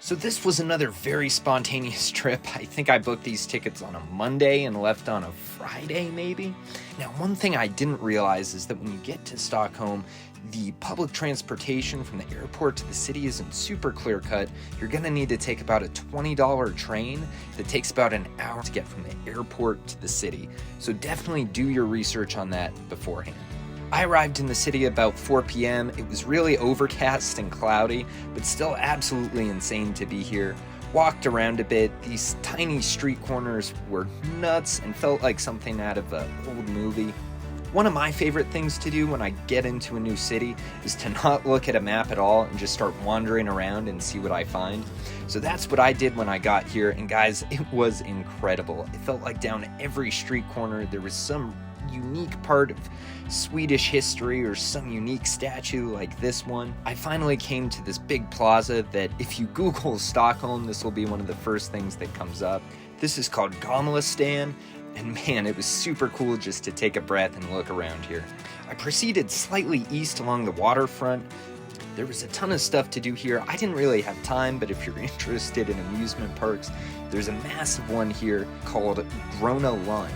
So this was another very spontaneous trip. I think I booked these tickets on a Monday and left on a Friday, maybe. Now, one thing I didn't realize is that when you get to Stockholm, the public transportation from the airport to the city isn't super clear-cut. You're gonna need to take about a $20 train that takes about an hour to get from the airport to the city. So definitely do your research on that beforehand. I arrived in the city about 4 p.m. It was really overcast and cloudy, but still absolutely insane to be here. Walked around a bit. These tiny street corners were nuts and felt like something out of an old movie. One of my favorite things to do when I get into a new city is to not look at a map at all and just start wandering around and see what I find. So that's what I did when I got here, and guys, it was incredible. It felt like down every street corner there was some unique part of Swedish history or some unique statue like this one. I finally came to this big plaza that if you Google Stockholm, this will be one of the first things that comes up. This is called Gamla Stan, and man, it was super cool just to take a breath and look around here. I proceeded slightly east along the waterfront. There was a ton of stuff to do here. I didn't really have time, but if you're interested in amusement parks, there's a massive one here called Drottningholm.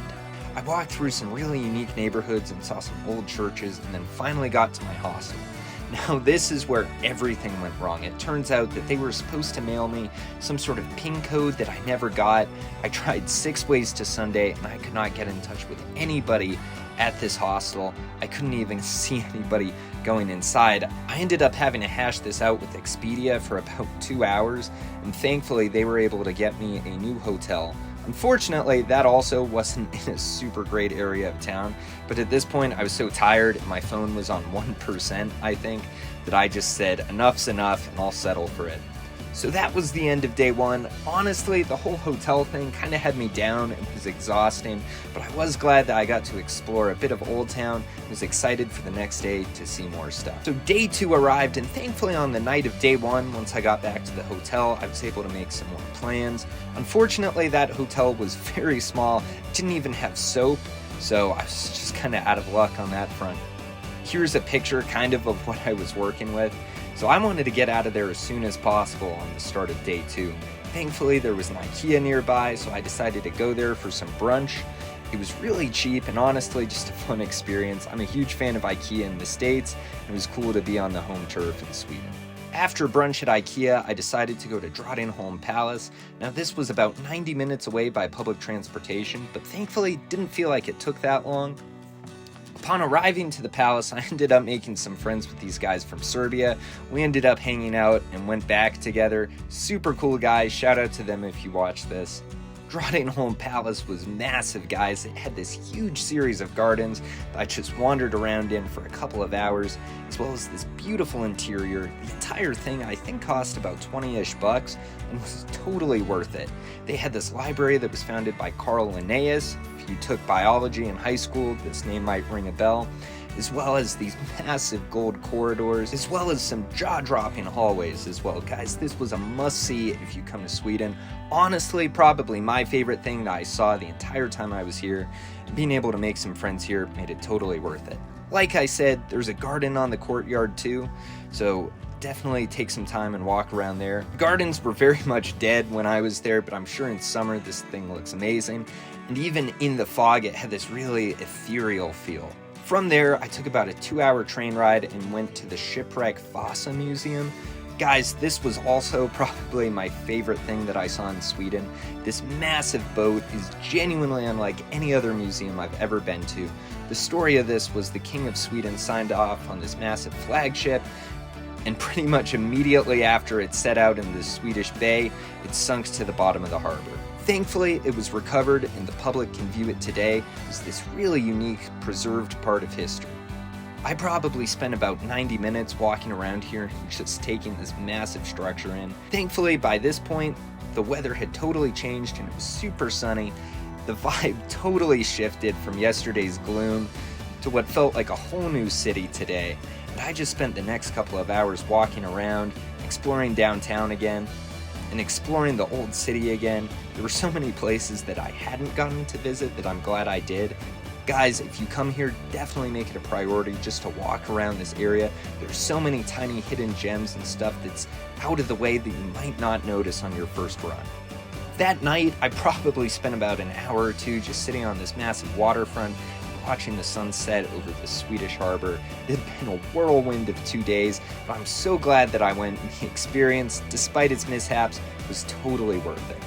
I walked through some really unique neighborhoods and saw some old churches, and then finally got to my hostel. Now this is where everything went wrong. It turns out that they were supposed to mail me some sort of PIN code that I never got. I tried 6 ways to Sunday and I could not get in touch with anybody at this hostel. I couldn't even see anybody going inside. I ended up having to hash this out with Expedia for about 2 hours, and thankfully they were able to get me a new hotel. Unfortunately, that also wasn't in a super great area of town, but at this point I was so tired and my phone was on 1%, I think, that I just said enough's enough and I'll settle for it. So that was the end of day one. Honestly, the whole hotel thing kind of had me down and was exhausting, but I was glad that I got to explore a bit of Old Town and was excited for the next day to see more stuff. So day two arrived, and thankfully on the night of day one, once I got back to the hotel, I was able to make some more plans. Unfortunately, that hotel was very small, didn't even have soap, so I was just kind of out of luck on that front. Here's a picture kind of what I was working with. So I wanted to get out of there as soon as possible on the start of day two. Thankfully, there was an Ikea nearby, so I decided to go there for some brunch. It was really cheap and honestly just a fun experience. I'm a huge fan of Ikea in the States, and it was cool to be on the home turf in Sweden. After brunch at Ikea, I decided to go to Drottningholm Palace. Now this was about 90 minutes away by public transportation, but thankfully didn't feel like it took that long. Upon arriving to the palace, I ended up making some friends with these guys from Serbia. We ended up hanging out and went back together. Super cool guys. Shout out to them if you watch this. Drottningholm Palace was massive, guys. It had this huge series of gardens that I just wandered around in for a couple of hours, as well as this beautiful interior. The entire thing I think cost about 20-ish bucks and was totally worth it. They had this library that was founded by Carl Linnaeus. If you took biology in high school, this name might ring a bell. As well as these massive gold corridors, as well as some jaw-dropping hallways as well. Guys, this was a must-see if you come to Sweden. Honestly, probably my favorite thing that I saw the entire time I was here. Being able to make some friends here made it totally worth it. Like I said, there's a garden on the courtyard too, so definitely take some time and walk around there. Gardens were very much dead when I was there, but I'm sure in summer this thing looks amazing. And even in the fog, it had this really ethereal feel. From there, I took about a 2-hour train ride and went to the Shipwreck Museum. Guys, this was also probably my favorite thing that I saw in Sweden. This massive boat is genuinely unlike any other museum I've ever been to. The story of this was the King of Sweden signed off on this massive flagship, and pretty much immediately after it set out in the Swedish bay, it sunk to the bottom of the harbor. Thankfully, it was recovered and the public can view it today as this really unique, preserved part of history. I probably spent about 90 minutes walking around here and just taking this massive structure in. Thankfully, by this point, the weather had totally changed and it was super sunny. The vibe totally shifted from yesterday's gloom to what felt like a whole new city today. And I just spent the next couple of hours walking around, exploring downtown again, and exploring the old city again. There were so many places that I hadn't gotten to visit that I'm glad I did. Guys, if you come here, definitely make it a priority just to walk around this area. There's so many tiny hidden gems and stuff that's out of the way that you might not notice on your first run. That night, I probably spent about an hour or two just sitting on this massive waterfront, watching the sunset over the Swedish harbor. It had been a whirlwind of 2 days, but I'm so glad that I went, and the experience, despite its mishaps, was totally worth it.